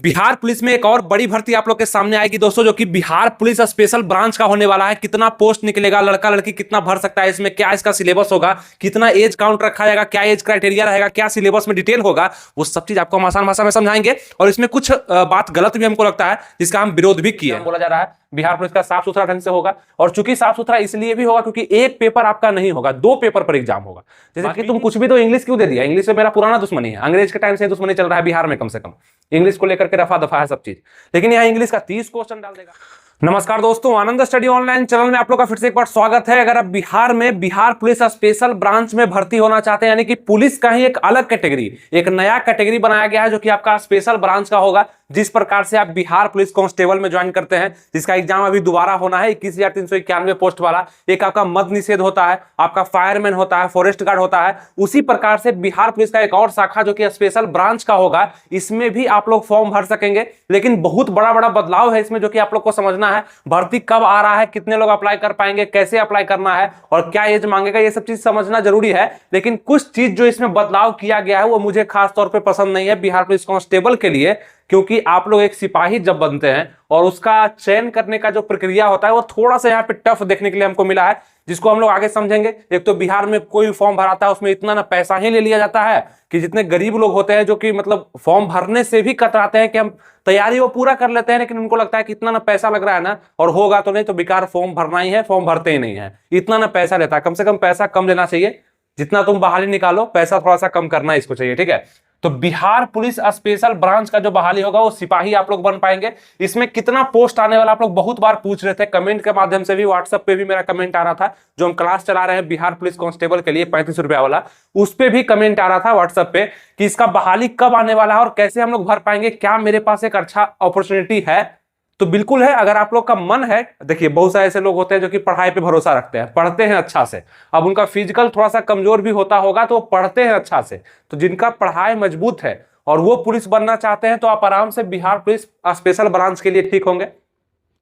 Bihar police में एक और बड़ी भर्ती आप लोग के सामने आएगी दोस्तों, जो कि बिहार पुलिस स्पेशल ब्रांच का होने वाला है। कितना पोस्ट निकलेगा, लड़का लड़की कितना भर सकता है इसमें, क्या इसका सिलेबस होगा, कितना एज काउंट रखा जाएगा, क्या एज क्राइटेरिया रहेगा, क्या सिलेबस में डिटेल होगा, वो सब चीज आपको हम आसान भाषा में समझाएंगे। और इसमें कुछ बात गलत भी हमको लगता है जिसका हम विरोध भी किए। बोला जा रहा है बिहार पुलिस का साफ सुथरा ढंग से होगा, और चूंकि साफ सुथरा इसलिए भी होगा क्योंकि एक पेपर आपका नहीं होगा, 2 पेपर पर एग्जाम होगा। जैसे कि तुम कुछ भी तो इंग्लिश क्यों दे दिया, इंग्लिश में मेरा पुराना दुश्मनी है, अंग्रेज के टाइम से दुश्मनी चल रहा है बिहार में, कम से कम इंग्लिश को लेकर के रफा दफा है सब चीज, लेकिन यहाँ इंग्लिश का 30 क्वेश्चन डाल देगा। नमस्कार दोस्तों, आनंद स्टडी ऑनलाइन चैनल में आप लोग का फिर से एक बार स्वागत है। अगर आप बिहार में बिहार पुलिस स्पेशल ब्रांच में भर्ती होना चाहते हैं, यानी कि पुलिस का ही एक अलग कैटेगरी, एक नया कैटेगरी बनाया गया है जो कि आपका स्पेशल ब्रांच का होगा। जिस प्रकार से आप बिहार पुलिस कांस्टेबल में ज्वाइन करते हैं, जिसका एग्जाम अभी दोबारा होना है 21,391 पोस्ट वाला, एक आपका मद्य निषेध होता है, आपका फायरमैन होता है, फॉरेस्ट गार्ड होता है, उसी प्रकार से बिहार पुलिस का एक और शाखा जो कि स्पेशल ब्रांच का होगा, इसमें भी आप लोग फॉर्म भर सकेंगे। लेकिन बहुत बड़ा बड़ा बदलाव है इसमें जो कि आप लोग को समझना है। भर्ती कब आ रहा है, कितने लोग अप्लाई कर पाएंगे, कैसे अप्लाई करना है और क्या एज मांगेगा, ये सब चीज समझना जरूरी है। लेकिन कुछ चीज जो इसमें बदलाव किया गया है वो मुझे खास तौर पे पसंद नहीं है बिहार पुलिस कांस्टेबल के लिए, क्योंकि आप लोग एक सिपाही जब बनते हैं और उसका चयन करने का जो प्रक्रिया होता है वो थोड़ा सा यहाँ पे टफ देखने के लिए हमको मिला है, जिसको हम लोग आगे समझेंगे। एक तो बिहार में कोई फॉर्म भराता है उसमें इतना ना पैसा ही ले लिया जाता है कि जितने गरीब लोग होते हैं जो कि मतलब फॉर्म भरने से भी कतराते हैं कि हम तैयारी वो पूरा कर लेते हैं, लेकिन उनको लगता है कि इतना ना पैसा लग रहा है ना, और होगा तो नहीं तो बेकार फॉर्म भरना ही है, फॉर्म भरते ही नहीं है, इतना ना पैसा लेता है। कम से कम पैसा कम लेना चाहिए, जितना तुम बहाली निकालो पैसा थोड़ा सा कम करना इसको चाहिए, ठीक है। तो बिहार पुलिस स्पेशल ब्रांच का जो बहाली होगा वो सिपाही आप लोग बन पाएंगे। इसमें कितना पोस्ट आने वाला आप लोग बहुत बार पूछ रहे थे, कमेंट के माध्यम से भी, व्हाट्सएप पे भी मेरा कमेंट आ रहा था। जो हम क्लास चला रहे हैं बिहार पुलिस कांस्टेबल के लिए 35 रुपया वाला, उस पे भी कमेंट आ रहा था व्हाट्सएप पे कि इसका बहाली कब आने वाला है और कैसे हम लोग भर पाएंगे, क्या मेरे पास एक अच्छा अपॉर्चुनिटी है। तो बिल्कुल है, अगर आप लोग का मन है। देखिए बहुत सारे ऐसे लोग होते हैं जो कि पढ़ाई पे भरोसा रखते हैं, पढ़ते हैं अच्छा से, अब उनका फिजिकल थोड़ा सा कमजोर भी होता होगा तो वो पढ़ते हैं अच्छा से। तो जिनका पढ़ाई मजबूत है और वो पुलिस बनना चाहते हैं तो आप आराम से बिहार पुलिस स्पेशल ब्रांच के लिए ठीक होंगे।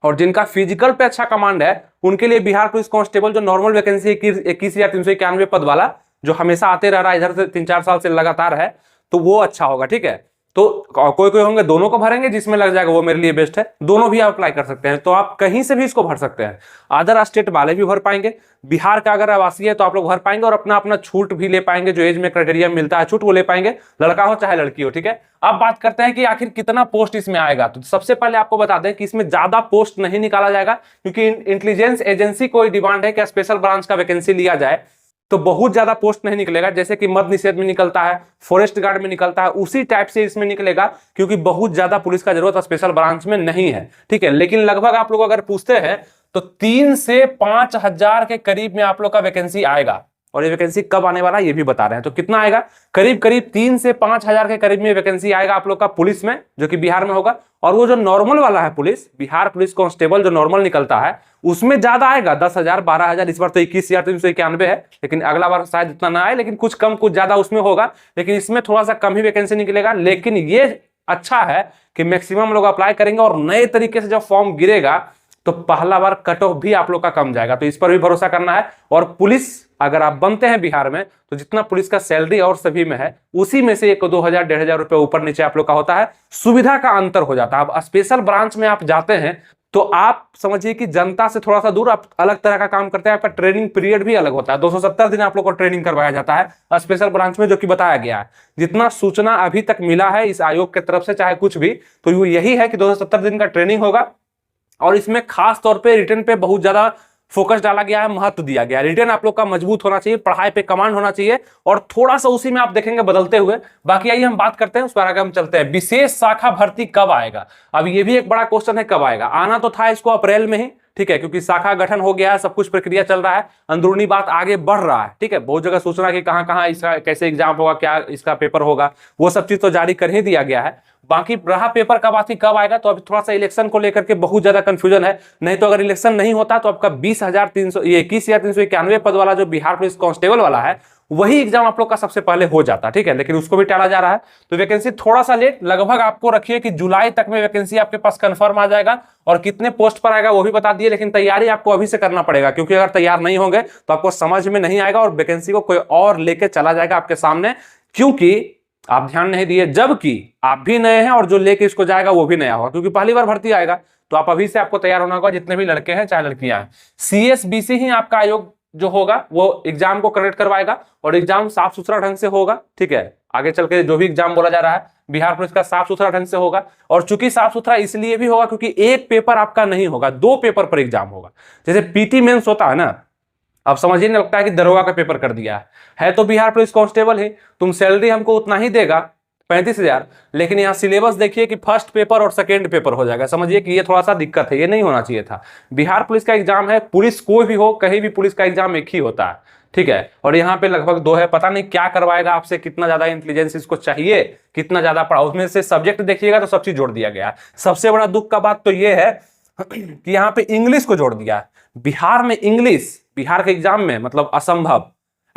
और जिनका फिजिकल पे अच्छा कमांड है उनके लिए बिहार पुलिस कांस्टेबल जो नॉर्मल वैकेंसी 21,391 पद वाला जो हमेशा आते रह रहा है इधर से 3-4 साल से लगातार है, तो वो अच्छा होगा, ठीक है। तो कोई कोई होंगे दोनों को भरेंगे, जिसमें लग जाएगा वो मेरे लिए बेस्ट है, दोनों भी आप अप्लाई कर सकते हैं। तो आप कहीं से भी इसको भर सकते हैं, अदर स्टेट वाले भी भर पाएंगे, बिहार का अगर आवासीय है तो आप लोग भर पाएंगे और अपना अपना छूट भी ले पाएंगे, जो एज में क्राइटेरिया मिलता है छूट वो ले पाएंगे, लड़का हो चाहे लड़की हो, ठीक है। अब बात करते हैं कि आखिर कितना पोस्ट इसमें आएगा। तो सबसे पहले आपको बता दें कि इसमें ज्यादा पोस्ट नहीं निकाला जाएगा, क्योंकि इंटेलिजेंस एजेंसी को डिमांड है कि स्पेशल ब्रांच का वैकेंसी लिया जाए, तो बहुत ज्यादा पोस्ट नहीं निकलेगा। जैसे कि मद्य निषेध में निकलता है, फॉरेस्ट गार्ड में निकलता है, उसी टाइप से इसमें निकलेगा, क्योंकि बहुत ज्यादा पुलिस का जरूरत स्पेशल ब्रांच में नहीं है, ठीक है। लेकिन लगभग आप लोग अगर पूछते हैं तो 3 से 5 हजार के करीब में आप लोग का वैकेंसी आएगा, और ये वैकेंसी कब आने वाला है ये भी बता रहे हैं। तो कितना आएगा, करीब करीब 3 से 5 हजार के करीब में वैकेंसी आएगा आप लोग का पुलिस में, जो कि बिहार में होगा। और वो जो नॉर्मल वाला है पुलिस, बिहार पुलिस कांस्टेबल जो नॉर्मल निकलता है, उसमें ज्यादा आएगा, 10,000 12,000। इस बार तो 21,391 है, लेकिन अगला बार शायद इतना ना आए, लेकिन कुछ कम कुछ ज्यादा उसमें होगा। लेकिन इसमें थोड़ा सा कम ही वैकेंसी निकलेगा, लेकिन ये अच्छा है कि मैक्सिमम लोग अप्लाई करेंगे और नए तरीके से जब फॉर्म गिरेगा तो पहला बार कट ऑफ भी आप लोग का कम जाएगा। तो इस पर भी भरोसा करना है। और पुलिस अगर आप बनते हैं बिहार में तो जितना पुलिस का सैलरी और सभी में है उसी में से 1-2,000 1,500 रुपए ऊपर नीचे आप लोग का होता है, सुविधा का अंतर हो जाता है। अब स्पेशल ब्रांच में आप जाते हैं तो आप समझिए कि जनता से थोड़ा सा दूर आप अलग तरह का काम करते हैं, आपका ट्रेनिंग पीरियड भी अलग होता है, 270 दिन आप लोग को ट्रेनिंग करवाया जाता है स्पेशल ब्रांच में, जो कि बताया गया है। जितना सूचना अभी तक मिला है इस आयोग की तरफ से, चाहे कुछ भी, तो वो यही है कि 270 दिन का ट्रेनिंग होगा। और इसमें खास तौर पे रिटर्न पे बहुत ज्यादा फोकस डाला गया है, महत्व दिया गया है। रिटर्न आप लोग का मजबूत होना चाहिए, पढ़ाई पे कमांड होना चाहिए, और थोड़ा सा उसी में आप देखेंगे बदलते हुए। बाकी आइए हम बात करते हैं, उस पर आगे हम चलते हैं। विशेष शाखा भर्ती कब आएगा, अब ये भी एक बड़ा क्वेश्चन है, कब आएगा। आना तो था इसको अप्रैल में ही, ठीक है, क्योंकि शाखा गठन हो गया है, सब कुछ प्रक्रिया चल रहा है, अंदरूनी बात आगे बढ़ रहा है, ठीक है। बहुत जगह सूचना कि कहां कहां इसका कैसे एग्जाम होगा, क्या इसका पेपर होगा, वो सब चीज तो जारी कर ही दिया गया है। बाकी रहा पेपर कब आती कब आएगा, तो अभी थोड़ा सा इलेक्शन को लेकर के बहुत ज्यादा कंफ्यूजन है। नहीं तो अगर इलेक्शन नहीं होता तो आपका 21,391 पद वाला जो बिहार पुलिस कांस्टेबल वाला है वही एग्जाम आप लोग का सबसे पहले हो जाता, ठीक है। लेकिन उसको भी टाला जा रहा है, तो वैकेंसी थोड़ा सा लेट, लगभग आपको रखिए कि जुलाई तक में वैकेंसी आपके पास कंफर्म आ जाएगा। और कितने पोस्ट पर आएगा वो भी बता दिए, लेकिन तैयारी आपको अभी से करना पड़ेगा, क्योंकि अगर तैयार नहीं होंगे तो आपको समझ में नहीं आएगा और वैकेंसी को कोई और लेके चला जाएगा आपके सामने। क्योंकि आप ध्यान नहीं दिए, जबकि आप भी नए हैं और जो लेके इसको जाएगा वो भी नया होगा, क्योंकि पहली बार भर्ती आएगा। तो आप अभी से आपको तैयार होना होगा, जितने भी लड़के हैं चाहे लड़कियां हैं। CSBC ही आपका आयोग जो होगा वो एग्जाम को कंडक्ट करवाएगा, और एग्जाम साफ सुथरा ढंग से होगा, ठीक है। आगे चल के जो भी एग्जाम बोला जा रहा है बिहार पुलिस का साफ सुथरा ढंग से होगा। और चूंकि साफ सुथरा इसलिए भी होगा क्योंकि एक पेपर आपका नहीं होगा, 2 पेपर पर एग्जाम होगा। जैसे PT मेंस होता है ना, अब समझिए नहीं लगता है कि दरोगा का पेपर कर दिया है तो बिहार पुलिस कांस्टेबल है, तुम सैलरी हमको उतना ही देगा 35,000, लेकिन यहाँ सिलेबस देखिए कि फर्स्ट पेपर और सेकेंड पेपर हो जाएगा। समझिए कि ये थोड़ा सा दिक्कत है, ये नहीं होना चाहिए था। बिहार पुलिस का एग्जाम है, पुलिस कोई भी हो कहीं भी पुलिस का एग्जाम एक ही होता है, ठीक है। और यहाँ पे लगभग 2 है, पता नहीं क्या करवाएगा आपसे, कितना ज्यादा इंटेलिजेंस इसको चाहिए, कितना ज्यादा पढ़ा, उसमें से सब्जेक्ट देखिएगा तो सब चीज जोड़ दिया गया है। सबसे बड़ा दुख का बात तो ये है कि यहाँ पे इंग्लिश को जोड़ दिया है। बिहार में इंग्लिश बिहार के एग्जाम में मतलब असंभव,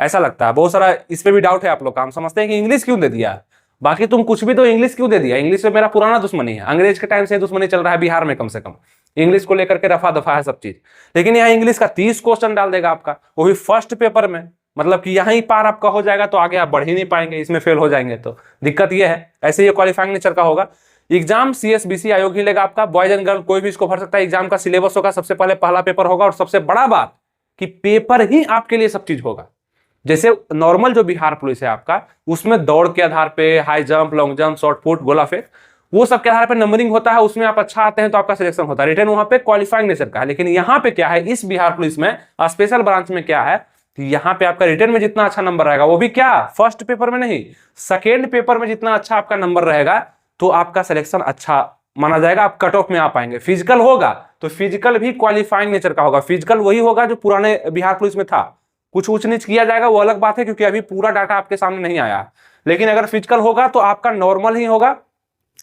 ऐसा लगता है। बहुत सारा इस पे भी डाउट है आप लोग का, हम समझते हैं कि इंग्लिश क्यों दे दिया, बाकी तुम कुछ भी तो इंग्लिश क्यों दे दिया। इंग्लिश में मेरा पुराना दुश्मनी है, अंग्रेज के टाइम से दुश्मनी चल रहा है बिहार में, कम से कम इंग्लिश को लेकर के रफा दफा है सब चीज। लेकिन यहाँ इंग्लिश का 30 क्वेश्चन डाल देगा आपका, वो भी फर्स्ट पेपर में, मतलब कि यहाँ ही पार आपका हो जाएगा तो आगे आप बढ़ ही नहीं पाएंगे, इसमें फेल हो जाएंगे। तो दिक्कत ये है, ऐसे ये क्वालिफाइंग नेचर का होगा एग्जाम। CSBC आयोग ही लेगा आपका, बॉयज एंड गर्ल कोई भी इसको भर सकता है। एग्जाम का सिलेबस होगा, सबसे पहले पहला पेपर होगा, और सबसे बड़ा बात कि पेपर ही आपके लिए सब चीज होगा। जैसे नॉर्मल जो बिहार पुलिस है आपका, उसमें दौड़ के आधार पे, high jump, long jump, short put, गोला फेंक, वो सब के आधार पे नंबरिंग होता है, उसमें आप अच्छा आते हैं तो आपका सिलेक्शन होता है। रिटर्न वहां पे क्वालिफाइंग नेचर का है। लेकिन यहाँ पे क्या है, इस बिहार पुलिस में स्पेशल ब्रांच में क्या है कि यहाँ पे आपका रिटर्न में जितना अच्छा नंबर रहेगा, वो भी क्या फर्स्ट पेपर में नहीं, सेकेंड पेपर में जितना अच्छा आपका नंबर रहेगा तो आपका सिलेक्शन अच्छा माना जाएगा, आप कट ऑफ में आ पाएंगे। फिजिकल होगा तो फिजिकल भी क्वालिफाइंग नेचर का होगा, फिजिकल वही होगा जो पुराने बिहार पुलिस में था। कुछ ऊंच नीच किया जाएगा वो अलग बात है, क्योंकि अभी पूरा डाटा आपके सामने नहीं आया। लेकिन अगर फिजिकल होगा तो आपका नॉर्मल ही होगा,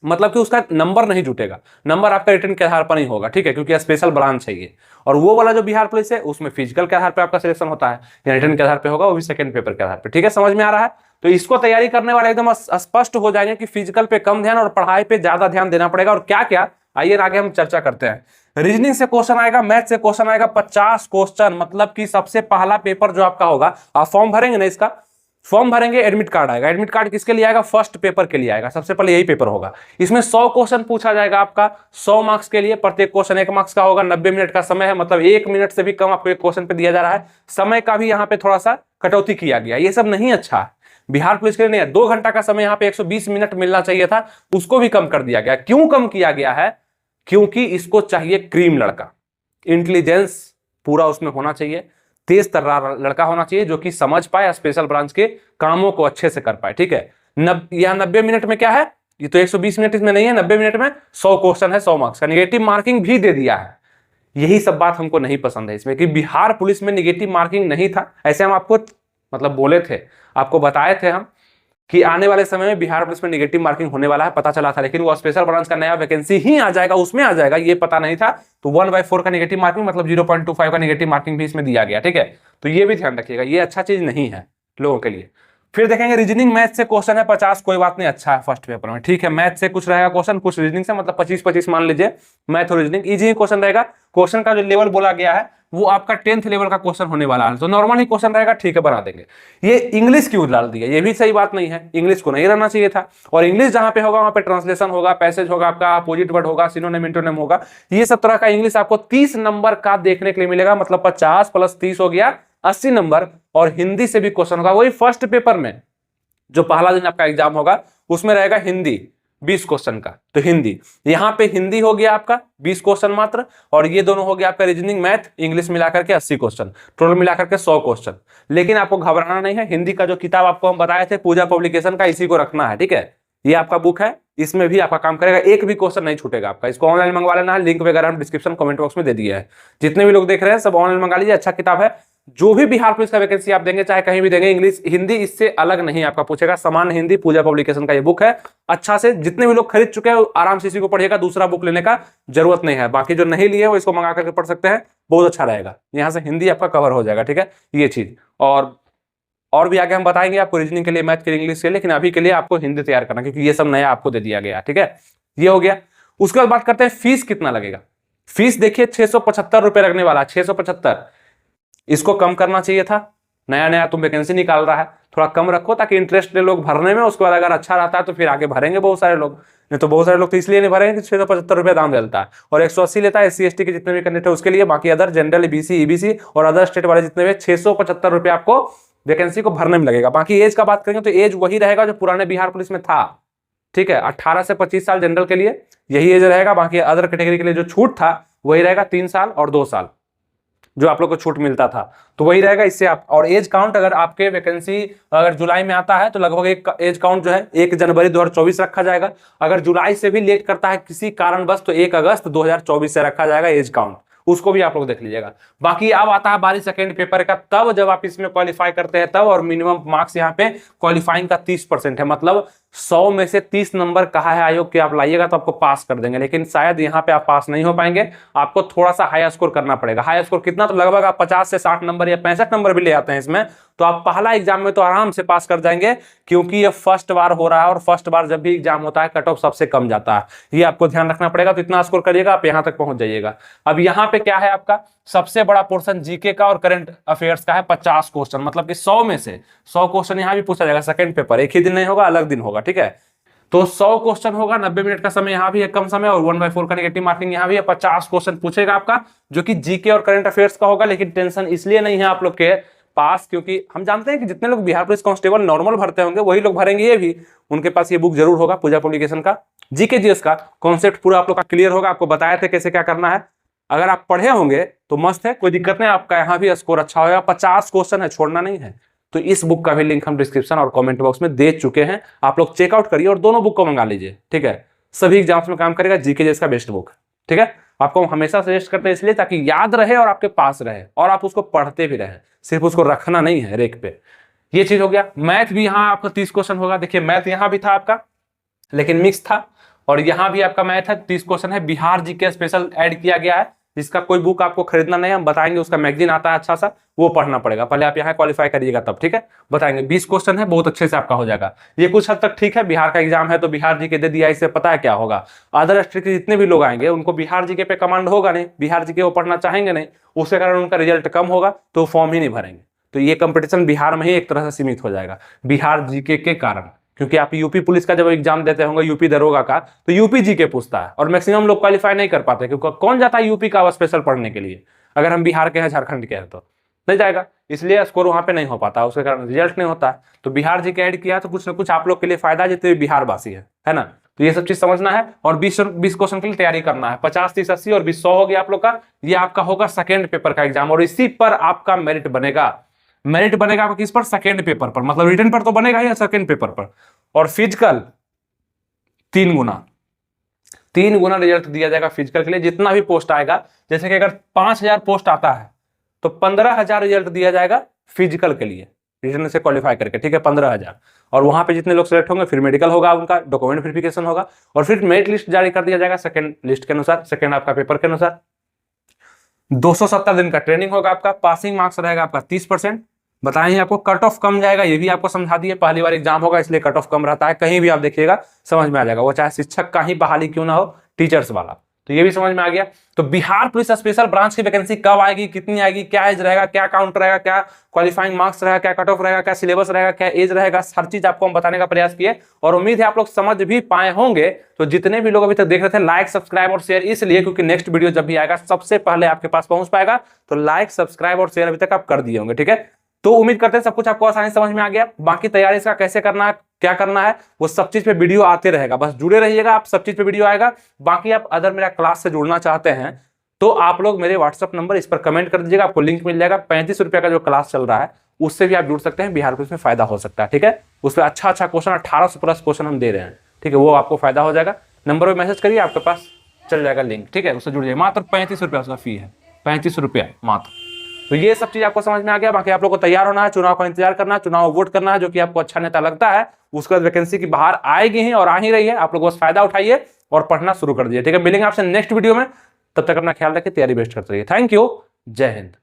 मतलब कि उसका नंबर नहीं जुटेगा, नंबर आपका रिटर्न के आधार पर नहीं होगा, ठीक है, क्योंकि स्पेशल ब्रांच है ये। और वो वाला जो बिहार पुलिस है उसमें फिजिकल के आधार पर आपका सिलेक्शन होता है, या रिटर्न के आधार पर होगा, वो भी सेकंड पेपर के आधार पर, ठीक है। समझ में आ रहा है? तो इसको तैयारी करने वाले एकदम स्पष्ट हो जाएंगे कि फिजिकल पे कम ध्यान और पढ़ाई पे ज्यादा ध्यान देना पड़ेगा। और क्या क्या, आइए आगे हम चर्चा करते हैं। रीजनिंग से क्वेश्चन आएगा, मैथ से क्वेश्चन आएगा, 50 क्वेश्चन, मतलब कि सबसे पहला पेपर जो आपका होगा, आप फॉर्म भरेंगे ना, इसका फॉर्म भरेंगे, एडमिट कार्ड आएगा। एडमिट कार्ड किसके लिए आएगा? फर्स्ट पेपर के लिए आएगा, सबसे पहले यही पेपर होगा। इसमें 100 क्वेश्चन पूछा जाएगा आपका, 100 मार्क्स के लिए, प्रत्येक क्वेश्चन 1 मार्क्स का होगा। 90 मिनट का समय है, मतलब 1 मिनट से भी कम आपको एक क्वेश्चन पे दिया जा रहा है। समय का भी यहाँ पे थोड़ा सा कटौती किया गया, ये सब नहीं अच्छा है बिहार पुलिस के लिए। नहीं है 2 घंटा का समय यहाँ पे 120 मिनट मिलना चाहिए था, उसको भी कम कर दिया गया। क्यों कम किया गया है? क्योंकि इसको चाहिए क्रीम लड़का, इंटेलिजेंस पूरा उसमें होना चाहिए, तेज तर्रार लड़का होना चाहिए, जो कि समझ पाए स्पेशल ब्रांच के कामों को अच्छे से कर पाए, ठीक है। यहाँ 90 मिनट में क्या है, ये तो 120 मिनट इसमें नहीं है, 90 मिनट में 100 क्वेश्चन है, 100 मार्क्स का। निगेटिव मार्किंग भी दे दिया है, यही सब बात हमको नहीं पसंद है इसमें, कि बिहार पुलिस में निगेटिव मार्किंग नहीं था। ऐसे हम आपको मतलब बोले थे, आपको बताए थे हम कि आने वाले समय में बिहार पुलिस में निगेटिव मार्किंग होने वाला है, पता चला था। लेकिन वो स्पेशल ब्रांच का नया वैकेंसी ही आ जाएगा, उसमें आ जाएगा, ये पता नहीं था। तो 1/4 का निगेटिव मार्किंग, मतलब 0.25 का निगेटिव मार्किंग भी इसमें दिया गया, ठीक है। तो ये भी ध्यान रखिएगा, ये अच्छा चीज नहीं है लोगों के लिए। फिर देखेंगे रीजनिंग मैथ से क्वेश्चन है 50, कोई बात नहीं, अच्छा है फर्स्ट पेपर में, ठीक है। मैथ से कुछ रहेगा क्वेश्चन, कुछ रीजनिंग से, मतलब 25-25 मान लीजिए, मैथ और रीजनिंग इजी क्वेश्चन रहेगा। क्वेश्चन का जो लेवल बोला गया है वो आपका 10th लेवल का क्वेश्चन होने वाला है, तो नॉर्मल ही क्वेश्चन रहेगा, ठीक है, बना देंगे। ये इंग्लिश क्यों डाल दिया, ये भी सही बात नहीं है, इंग्लिश को नहीं रहना चाहिए था। और इंग्लिश जहां पे होगा वहां पे ट्रांसलेशन होगा, पैसेज होगा, आपका अपोजिट वर्ड होगा, सिनोनिम इंटोनिम होगा, ये सब तरह का इंग्लिश आपको 30 नंबर का देखने के लिए मिलेगा, मतलब 50 + 30 हो गया 80 नंबर। और हिंदी से भी क्वेश्चन होगा, वही फर्स्ट पेपर में जो पहला दिन आपका एग्जाम होगा उसमें रहेगा हिंदी 20 क्वेश्चन का, तो हिंदी, यहाँ पे हिंदी हो गया आपका 20 क्वेश्चन मात्र, और ये दोनों हो गया आपका रीजनिंग मैथ इंग्लिश मिलाकर के 80 क्वेश्चन, टोटल मिलाकर के 100 क्वेश्चन। लेकिन आपको घबराना नहीं है, हिंदी का जो किताब आपको हम बताए थे पूजा पब्लिकेशन का, इसी को रखना है, ठीक है। ये आपका बुक है, इसमें भी आपका काम करेगा, एक भी क्वेश्चन नहीं छूटेगा आपका। इसको ऑनलाइन मंगवा लेना है, लिंक वगैरह हम डिस्क्रिप्शन कमेंट बॉक्स में दे दिया है। जितने भी लोग देख रहे हैं सब ऑनलाइन मंगा लीजिए, अच्छा किताब है। जो भी बिहार पुलिस का वैकेंसी आप देंगे, चाहे कहीं भी देंगे, इंग्लिश हिंदी इससे अलग नहीं आपका पूछेगा, समान हिंदी पूजा पब्लिकेशन का ये बुक है। अच्छा से जितने भी लोग खरीद चुके हैं आराम से इसी को पढ़िएगा, दूसरा बुक लेने का जरूरत नहीं है। बाकी जो नहीं लिए वो इसको मंगा करके पढ़ सकते हैं, बहुत अच्छा रहेगा, यहाँ से हिंदी आपका कवर हो जाएगा, ठीक है, ये चीज। और भी आगे हम बताएंगे आपको रीजनिंग के लिए, मैथ के लिए, इंग्लिश के लिए, लेकिन अभी के लिए आपको हिंदी तैयार करना, क्योंकि ये सब नया आपको दे दिया गया, ठीक है। ये हो गया। उसके बाद बात करते हैं फीस कितना लगेगा। फीस देखिए 675 रुपए लगने वाला, 675, इसको कम करना चाहिए था, नया नया तुम वैकेंसी निकाल रहा है, थोड़ा कम रखो ताकि इंटरेस्ट ले लोग भरने में, उसके बाद अगर अच्छा रहता है तो फिर आगे भरेंगे बहुत सारे लोग, नहीं तो बहुत सारे लोग तो इसलिए नहीं भरेंगे कि 675 रुपये दाम चलता है, और 180 लेता है SC ST के जितने भी कैंडिडेट है उसके लिए, बाकी अदर जनरल BC EBC और अदर स्टेट वाले जितने भी 675 रुपये आपको वैकेंसी को भरने में लगेगा। बाकी एज का बात करेंगे तो एज वही रहेगा जो पुराने बिहार पुलिस में था, ठीक है, 18 से 25 साल जनरल के लिए यही एज रहेगा, बाकी अदर कैटेगरी के लिए जो छूट था वही रहेगा 3 साल और 2 साल जो आप लोग को छूट मिलता था, तो वही रहेगा। इससे आप और एज काउंट अगर आपके वैकेंसी अगर जुलाई में आता है तो लगभग एक एज काउंट जो है 1 जनवरी 2024 रखा जाएगा, अगर जुलाई से भी लेट करता है किसी कारणवश तो 1 अगस्त 2024 से रखा जाएगा एज काउंट, उसको भी आप लोग देख लीजिएगा। बाकी अब आता है बारी सेकेंड पेपर का, तब जब आप इसमें क्वालिफाई करते हैं तब, और मिनिमम मार्क्स यहाँ पे क्वालिफाइंग का 30% है, मतलब 100 में से 30 नंबर कहा है आयोग कि आप लाइएगा तो आपको पास कर देंगे, लेकिन शायद यहाँ पे आप पास नहीं हो पाएंगे, आपको थोड़ा सा हाई स्कोर करना पड़ेगा। हाई स्कोर कितना, तो लगभग आप 50 से 60 नंबर या 65 नंबर भी ले आते हैं इसमें, तो आप पहला एग्जाम में तो आराम से पास कर जाएंगे, क्योंकि ये फर्स्ट बार हो रहा है और फर्स्ट बार जब भी एग्जाम होता है कट ऑफ सबसे कम जाता है, ये आपको ध्यान रखना पड़ेगा। तो इतना स्कोर करिएगा आप यहाँ तक पहुंच जाइएगा। अब यहाँ पे क्या है, आपका सबसे बड़ा पोर्शन जीके का और करंट अफेयर्स का है, 50 क्वेश्चन, मतलब कि 100 में से 100 क्वेश्चन यहाँ भी पूछा जाएगा। सेकंड पेपर एक ही दिन नहीं होगा, अलग दिन होगा, ठीक है, तो 100 क्वेश्चन होगा, 90 मिनट का समय यहाँ भी है, कम समय, और 1/4 का नेगेटिव मार्किंग यहाँ भी है। 50 क्वेश्चन पूछेगा आपका, जो कि जीके और करंट अफेयर्स का होगा, लेकिन टेंशन इसलिए नहीं है आप लोग के पास, क्योंकि हम जानते हैं कि जितने लोग बिहार पुलिस कांस्टेबल नॉर्मल भरते होंगे वही लोग भरेंगे ये भी, उनके पास ये बुक जरूर होगा पूजा पब्लिकेशन का। जीके जीएस का कॉन्सेप्ट पूरा आप लोग का क्लियर होगा, आपको बताए थे कैसे क्या करना है, अगर आप पढ़े होंगे तो मस्त है, कोई दिक्कत नहीं, आपका यहाँ भी स्कोर अच्छा होगा। 50 क्वेश्चन है, छोड़ना नहीं है। तो इस बुक का भी लिंक हम डिस्क्रिप्शन और कमेंट बॉक्स में दे चुके हैं, आप लोग चेकआउट करिए और दोनों बुक को मंगा लीजिए, ठीक है, सभी एग्जाम्स में काम करेगा, जीके जैसा बेस्ट बुक, ठीक है। आपको हम हमेशा सजेस्ट करते हैं इसलिए ताकि याद रहे और आपके पास रहे और आप उसको पढ़ते भी रहे, सिर्फ उसको रखना नहीं है रेक पे। ये चीज हो गया। मैथ भी यहाँ आपका 30 क्वेश्चन होगा, देखिए मैथ यहाँ भी था आपका लेकिन मिक्स था, और यहाँ भी आपका मैथ है 30 क्वेश्चन है। बिहार जीके स्पेशल ऐड किया गया है, जिसका कोई बुक आपको खरीदना नहीं है, हम बताएंगे, उसका मैगजीन आता है अच्छा सा, वो पढ़ना पड़ेगा, पहले आप यहाँ क्वालिफाई करिएगा तब, ठीक है, बताएंगे। 20 क्वेश्चन है, बहुत अच्छे से आपका हो जाएगा, ये कुछ हद तक ठीक है। बिहार का एग्जाम है तो बिहार जीके दे दिया, इससे पता है क्या होगा, अदर स्टेट के जितने भी लोग आएंगे उनको बिहार जीके पे कमांड होगा नहीं, बिहार जीके वो पढ़ना चाहेंगे नहीं, उसके कारण उनका रिजल्ट कम होगा तो फॉर्म ही नहीं भरेंगे। तो ये कंपटीशन बिहार में ही एक तरह से सीमित हो जाएगा बिहार जीके के कारण, क्योंकि आप यूपी पुलिस का जब एग्जाम देते होंगे, यूपी दरोगा का, तो यूपी जीके पूछता है और मैक्सिमम लोग क्वालिफाई नहीं कर पाते, क्योंकि कौन जाता है यूपी का स्पेशल पढ़ने के लिए, अगर हम बिहार के हैं झारखंड के हैं तो नहीं जाएगा, इसलिए स्कोर वहां पे नहीं हो पाता, उसके कारण रिजल्ट नहीं होता है। तो बिहार जीके ऐड किया तो कुछ ना कुछ आप लोग के लिए फायदा, जितने भी बिहार वासी है ना, तो ये सब चीज समझना है। और 20 क्वेश्चन के लिए तैयारी करना है, 50, 30, 80 और 20, 100 हो गया आप लोग का। ये आपका होगा सेकेंड पेपर का एग्जाम, और इसी पर आपका मेरिट बनेगा। मेरिट बनेगा आपका किस पर, सेकेंड पेपर पर, मतलब रिटन पर तो बनेगा ही, सेकेंड पेपर पर। और फिजिकल 3 गुना रिजल्ट दिया जाएगा फिजिकल के लिए, जितना भी पोस्ट आएगा। जैसे कि अगर 5000 पोस्ट आता है तो 15000 रिजल्ट दिया जाएगा फिजिकल के लिए, रिटन से क्वालिफाई करके, ठीक है, 15000। और वहां पे जितने लोग सेलेक्ट होंगे फिर मेडिकल होगा, उनका डॉक्यूमेंट वेरिफिकेशन होगा, और फिर मेरिट लिस्ट जारी कर दिया जाएगा सेकंड लिस्ट के अनुसार, सेकंड आपका पेपर के अनुसार। 270 दिन का ट्रेनिंग होगा आपका, पासिंग मार्क्स रहेगा आपका 30%। बताएं आपको कट ऑफ कम जाएगा, ये भी आपको समझा दिए, पहली बार एग्जाम होगा इसलिए कट ऑफ कम रहता है, कहीं भी आप देखिएगा समझ में आ जाएगा, वो चाहे शिक्षक का ही बहाली क्यों ना हो, टीचर्स वाला, तो ये भी समझ में आ गया। तो बिहार पुलिस स्पेशल ब्रांच की वैकेंसी कब आएगी, कितनी आएगी, क्या एज रहेगा, क्या काउंट रहेगा, क्या क्वालिफाइंग मार्क्स रहेगा, क्या कट ऑफ रहेगा, क्या सिलेबस रहेगा, क्या एज रहेगा, हर चीज आपको हम बताने का प्रयास किए, और उम्मीद है आप लोग समझ भी पाए होंगे। तो जितने भी लोग अभी तक देख रहे थे, लाइक सब्सक्राइब और शेयर इसलिए क्योंकि नेक्स्ट वीडियो जब भी आएगा सबसे पहले आपके पास पहुंच पाएगा, तो लाइक सब्सक्राइब और शेयर अभी तक आप कर दिए होंगे, ठीक है। तो उम्मीद करते हैं सब कुछ आपको आसानी समझ में आ गया। बाकी तैयारी इसका कैसे करना है, क्या करना है, वो सब चीज पे वीडियो आते रहेगा, बस जुड़े रहिएगा आप, सब चीज पे वीडियो आएगा। बाकी आप अगर मेरा क्लास से जुड़ना चाहते हैं तो आप लोग मेरे व्हाट्सअप नंबर इस पर कमेंट कर दीजिएगा, आपको लिंक मिल जाएगा। 35 रुपये का जो क्लास चल रहा है उससे भी आप जुड़ सकते हैं, बिहार पुलिस में फायदा हो सकता है, ठीक है। उसमें अच्छा क्वेश्चन 1800+ क्वेश्चन हम दे रहे हैं, ठीक है, वो आपको फायदा हो जाएगा। नंबर पर मैसेज करिए, आपके पास चल जाएगा लिंक, ठीक है, उससे जुड़ जाइए। मात्र 35 रुपया उसका फी है, 35 रुपया मात्र। तो ये सब चीज आपको समझ में आ गया। बाकी आप लोग को तैयार होना है, चुनाव का इंतजार करना है, चुनाव वोट करना है, जो कि आपको अच्छा नेता लगता है, उसके बाद वैकेंसी की बाहर आएगी ही और आ ही रही है, आप लोग बस फायदा उठाइए और पढ़ना शुरू कर दीजिए, ठीक है। मिलेंगे आपसे नेक्स्ट वीडियो में, तब तक अपना ख्याल रखिए, तैयारी बेस्ट करते रहिए। थैंक यू, जय हिंद।